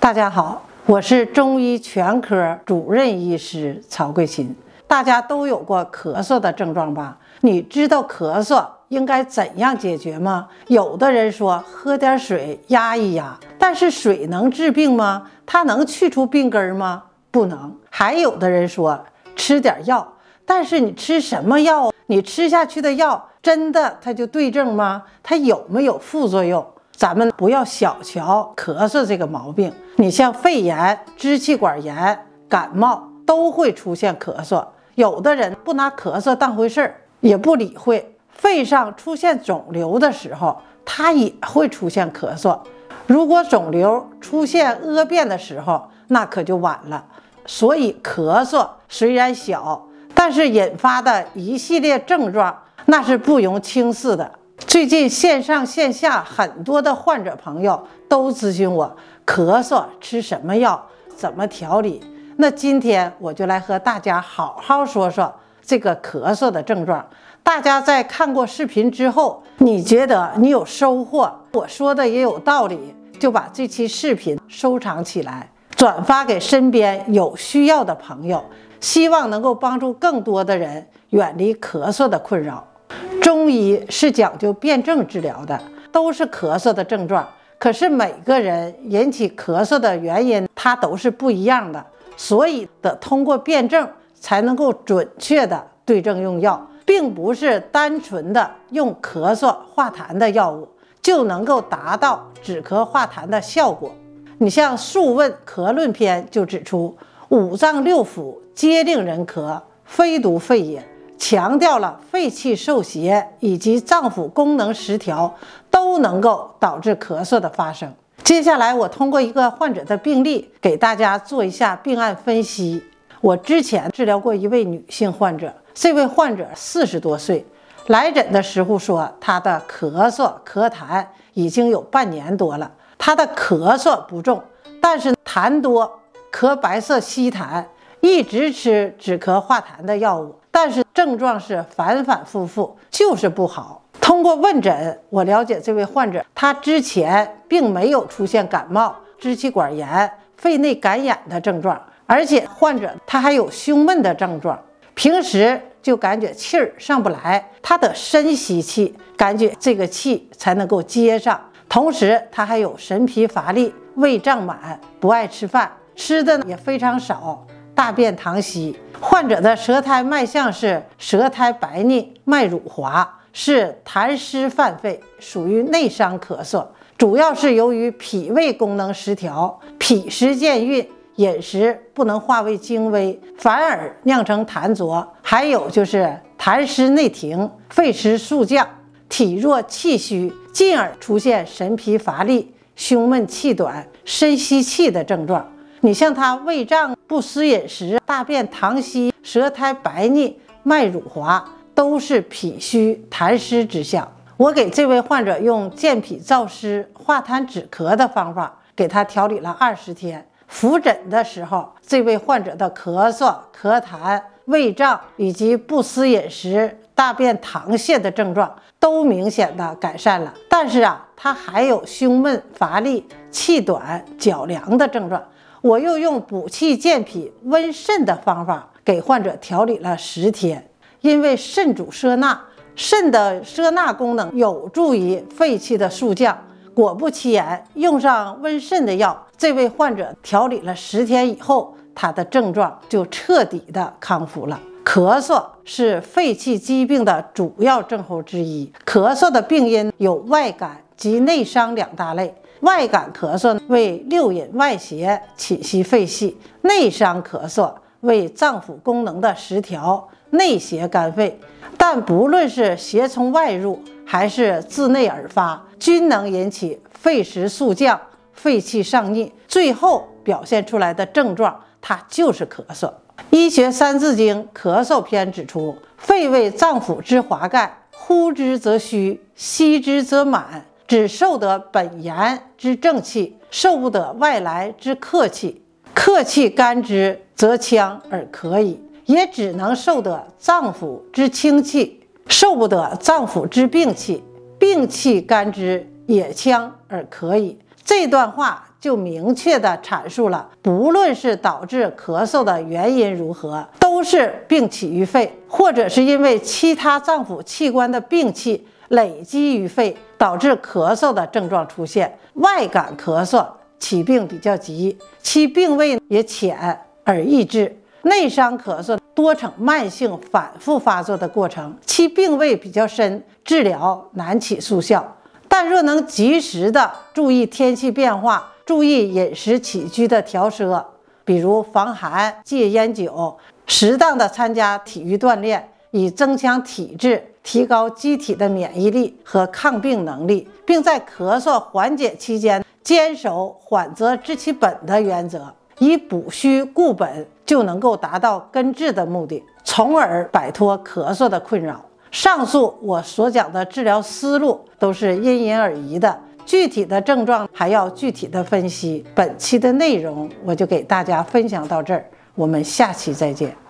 大家好，我是中医全科主任医师曹桂琴。大家都有过咳嗽的症状吧？你知道咳嗽应该怎样解决吗？有的人说喝点水压一压，但是水能治病吗？它能去除病根吗？不能。还有的人说吃点药，但是你吃什么药？你吃下去的药真的它就对症吗？它有没有副作用？咱们不要小瞧咳嗽这个毛病，你像肺炎、支气管炎、感冒都会出现咳嗽。有的人不拿咳嗽当回事儿，也不理会，肺上出现肿瘤的时候，它也会出现咳嗽。如果肿瘤出现恶变的时候，那可就晚了。所以咳嗽虽然小，但是引发的一系列症状那是不容轻视的。最近线上线下很多的患者朋友都咨询我咳嗽吃什么药，怎么调理。那今天我就来和大家好好说说这个咳嗽的症状。大家在看过视频之后，你觉得你有收获，我说的也有道理，就把这期视频收藏起来，转发给身边有需要的朋友，希望能够帮助更多的人远离咳嗽的困扰。中医是讲究辨证治疗的，都是咳嗽的症状，可是每个人引起咳嗽的原因它都是不一样的，所以得通过辨证才能够准确的对症用药，并不是单纯的用咳嗽化痰的药物就能够达到止咳化痰的效果。你像《素问·咳论篇》就指出，五脏六腑皆令人咳，非独肺也，强调了肺气受邪以及脏腑功能失调都能够导致咳嗽的发生。接下来我通过一个患者的病例给大家做一下病案分析。我之前治疗过一位女性患者，这位患者40多岁，来诊的时候说她的咳嗽咳痰已经有半年多了，她的咳嗽不重，但是痰多，咳白色稀痰，一直吃止咳化痰的药物，但是症状是反反复复，就是不好。通过问诊，我了解这位患者，他之前并没有出现感冒、支气管炎、肺内感染的症状，而且患者他还有胸闷的症状，平时就感觉气儿上不来，他得深吸气，感觉这个气才能够接上。同时他还有神疲乏力、胃胀满，不爱吃饭，吃的也非常少，大便溏稀。患者的舌苔脉象是舌苔白腻，脉乳滑，是痰湿犯肺，属于内伤咳嗽，主要是由于脾胃功能失调，脾湿健运，饮食不能化为精微，反而酿成痰浊。还有就是痰湿内停，肺湿速降，体弱气虚，进而出现神疲乏力、胸闷气短、深吸气的症状。你像他胃胀、不思饮食、大便溏稀、舌苔白腻、脉乳滑，都是脾虚痰湿之象。我给这位患者用健脾燥湿、化痰止咳的方法给他调理了20天。复诊的时候，这位患者的咳嗽、咳痰、胃胀以及不思饮食、大便溏泻的症状都明显的改善了。但是他还有胸闷、乏力、气短、脚凉的症状。我又用补气健脾、温肾的方法给患者调理了10天。因为肾主摄纳，肾的摄纳功能有助于肺气的肃降。果不其然，用上温肾的药，这位患者调理了10天以后，他的症状就彻底的康复了。咳嗽是肺气疾病的主要症候之一。咳嗽的病因有外感及内伤2大类。外感咳嗽为六淫外邪侵袭肺系，内伤咳嗽为脏腑功能的失调，内邪干肺。但不论是邪从外入还是自内而发，均能引起肺湿速降、肺气上逆，最后表现出来的症状它就是咳嗽。医学三字经咳嗽篇指出，肺为脏腑之华盖，呼之则虚，吸之则满，只受得本源之正气，受不得外来之客气。客气干之，则呛而咳矣，也只能受得脏腑之清气，受不得脏腑之病气。病气干之，也呛而咳矣。这段话就明确地阐述了，不论是导致咳嗽的原因如何，都是病起于肺，或者是因为其他脏腑器官的病气累积于肺，导致咳嗽的症状出现。外感咳嗽起病比较急，其病位也浅而易治。内伤咳嗽多呈慢性反复发作的过程，其病位比较深，治疗难起速效。但若能及时的注意天气变化，注意饮食起居的调摄，比如防寒、戒烟酒，适当的参加体育锻炼，以增强体质，提高机体的免疫力和抗病能力，并在咳嗽缓解期间坚守缓则治其本的原则，以补虚固本，就能够达到根治的目的，从而摆脱咳嗽的困扰。上述我所讲的治疗思路都是因人而异的，具体的症状还要具体的分析。本期的内容我就给大家分享到这儿，我们下期再见。